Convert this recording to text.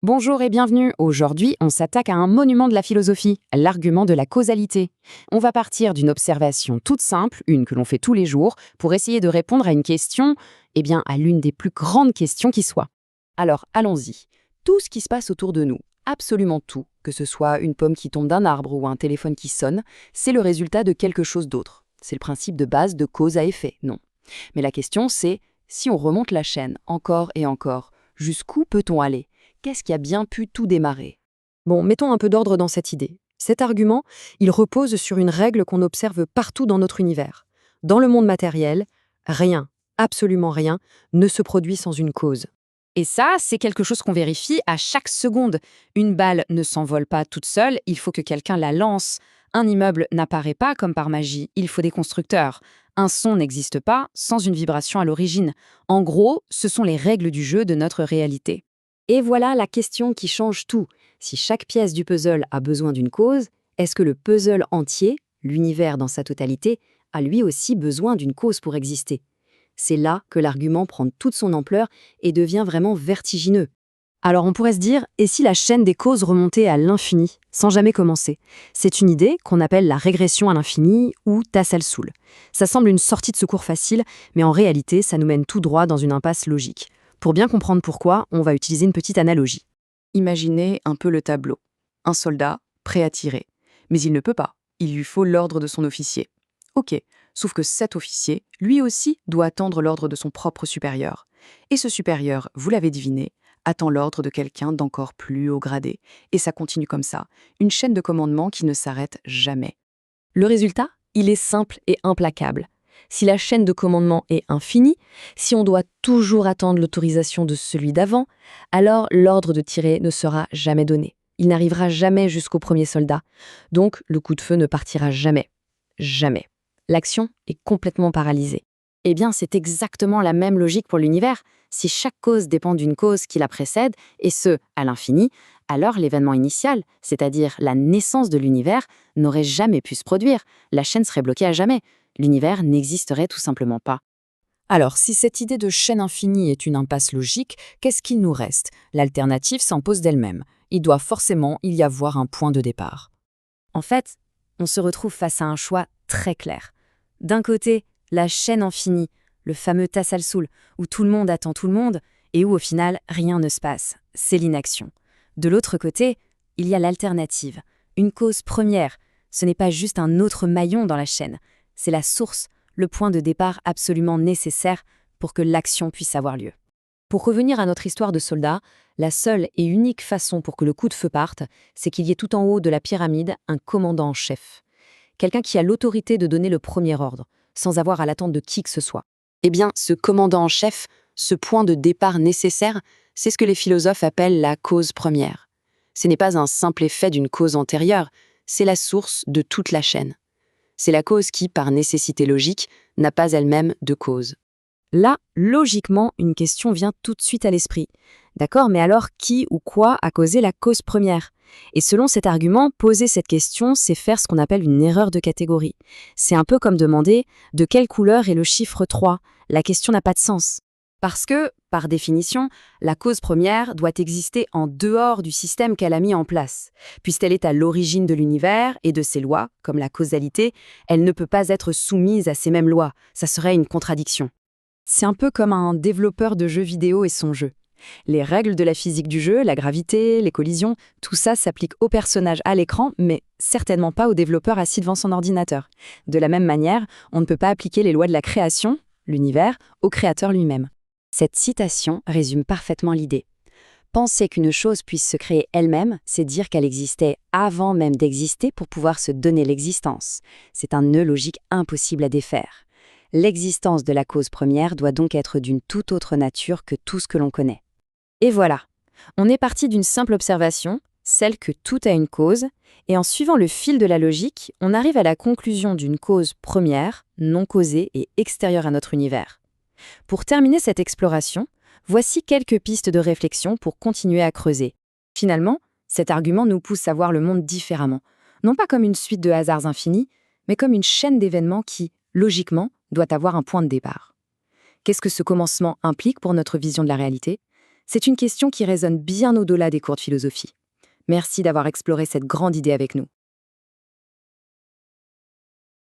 Bonjour et bienvenue. Aujourd'hui, on s'attaque à un monument de la philosophie, l'argument de la causalité. On va partir d'une observation toute simple, une que l'on fait tous les jours, pour essayer de répondre à une question, à l'une des plus grandes questions qui soit. Alors, allons-y. Tout ce qui se passe autour de nous, absolument tout, que ce soit une pomme qui tombe d'un arbre ou un téléphone qui sonne, c'est le résultat de quelque chose d'autre. C'est le principe de base de cause à effet, non. Mais la question c'est, si on remonte la chaîne encore et encore, jusqu'où peut-on aller ? Qu'est-ce qui a bien pu tout démarrer? Bon, mettons un peu d'ordre dans cette idée. Cet argument, il repose sur une règle qu'on observe partout dans notre univers. Dans le monde matériel, rien, absolument rien, ne se produit sans une cause. Et ça, c'est quelque chose qu'on vérifie à chaque seconde. Une balle ne s'envole pas toute seule, il faut que quelqu'un la lance. Un immeuble n'apparaît pas comme par magie, il faut des constructeurs. Un son n'existe pas sans une vibration à l'origine. En gros, ce sont les règles du jeu de notre réalité. Et voilà la question qui change tout. Si chaque pièce du puzzle a besoin d'une cause, est-ce que le puzzle entier, l'univers dans sa totalité, a lui aussi besoin d'une cause pour exister? C'est là que l'argument prend toute son ampleur et devient vraiment vertigineux. Alors on pourrait se dire, et si la chaîne des causes remontait à l'infini, sans jamais commencer? C'est une idée qu'on appelle la régression à l'infini ou Tassalsul. Ça semble une sortie de secours facile, mais en réalité, ça nous mène tout droit dans une impasse logique. Pour bien comprendre pourquoi, on va utiliser une petite analogie. Imaginez un peu le tableau. Un soldat, prêt à tirer. Mais il ne peut pas. Il lui faut l'ordre de son officier. Ok, sauf que cet officier, lui aussi, doit attendre l'ordre de son propre supérieur. Et ce supérieur, vous l'avez deviné, attend l'ordre de quelqu'un d'encore plus haut gradé. Et ça continue comme ça, une chaîne de commandement qui ne s'arrête jamais. Le résultat, il est simple et implacable. Si la chaîne de commandement est infinie, si on doit toujours attendre l'autorisation de celui d'avant, alors l'ordre de tirer ne sera jamais donné. Il n'arrivera jamais jusqu'au premier soldat. Donc, le coup de feu ne partira jamais. Jamais. L'action est complètement paralysée. Eh bien, c'est exactement la même logique pour l'univers. Si chaque cause dépend d'une cause qui la précède, et ce, à l'infini, alors l'événement initial, c'est-à-dire la naissance de l'univers, n'aurait jamais pu se produire. La chaîne serait bloquée à jamais. L'univers n'existerait tout simplement pas. Alors, si cette idée de chaîne infinie est une impasse logique, qu'est-ce qu'il nous reste? L'alternative s'impose d'elle-même. Il doit forcément y avoir un point de départ. En fait, on se retrouve face à un choix très clair. D'un côté, la chaîne infinie, le fameux Tassalsul, où tout le monde attend tout le monde et où au final rien ne se passe. C'est l'inaction. De l'autre côté, il y a l'alternative, une cause première. Ce n'est pas juste un autre maillon dans la chaîne, c'est la source, le point de départ absolument nécessaire pour que l'action puisse avoir lieu. Pour revenir à notre histoire de soldats, la seule et unique façon pour que le coup de feu parte, c'est qu'il y ait tout en haut de la pyramide un commandant en chef. Quelqu'un qui a l'autorité de donner le premier ordre, sans avoir à l'attendre de qui que ce soit. Eh bien, ce commandant en chef, ce point de départ nécessaire, c'est ce que les philosophes appellent la cause première. Ce n'est pas un simple effet d'une cause antérieure, c'est la source de toute la chaîne. C'est la cause qui, par nécessité logique, n'a pas elle-même de cause. Là, logiquement, une question vient tout de suite à l'esprit. D'accord, mais alors qui ou quoi a causé la cause première? Et selon cet argument, poser cette question, c'est faire ce qu'on appelle une erreur de catégorie. C'est un peu comme demander de quelle couleur est le chiffre 3. La question n'a pas de sens. Parce que, par définition, la cause première doit exister en dehors du système qu'elle a mis en place. Puisqu'elle est à l'origine de l'univers et de ses lois, comme la causalité, elle ne peut pas être soumise à ces mêmes lois. Ça serait une contradiction. C'est un peu comme un développeur de jeux vidéo et son jeu. Les règles de la physique du jeu, la gravité, les collisions, tout ça s'applique au personnage à l'écran, mais certainement pas au développeur assis devant son ordinateur. De la même manière, on ne peut pas appliquer les lois de la création, l'univers, au créateur lui-même. Cette citation résume parfaitement l'idée. Penser qu'une chose puisse se créer elle-même, c'est dire qu'elle existait avant même d'exister pour pouvoir se donner l'existence. C'est un nœud logique impossible à défaire. L'existence de la cause première doit donc être d'une toute autre nature que tout ce que l'on connaît. Et voilà, on est parti d'une simple observation, celle que tout a une cause, et en suivant le fil de la logique, on arrive à la conclusion d'une cause première, non causée et extérieure à notre univers. Pour terminer cette exploration, voici quelques pistes de réflexion pour continuer à creuser. Finalement, cet argument nous pousse à voir le monde différemment, non pas comme une suite de hasards infinis, mais comme une chaîne d'événements qui, logiquement, doit avoir un point de départ. Qu'est-ce que ce commencement implique pour notre vision de la réalité? C'est une question qui résonne bien au-delà des cours de philosophie. Merci d'avoir exploré cette grande idée avec nous.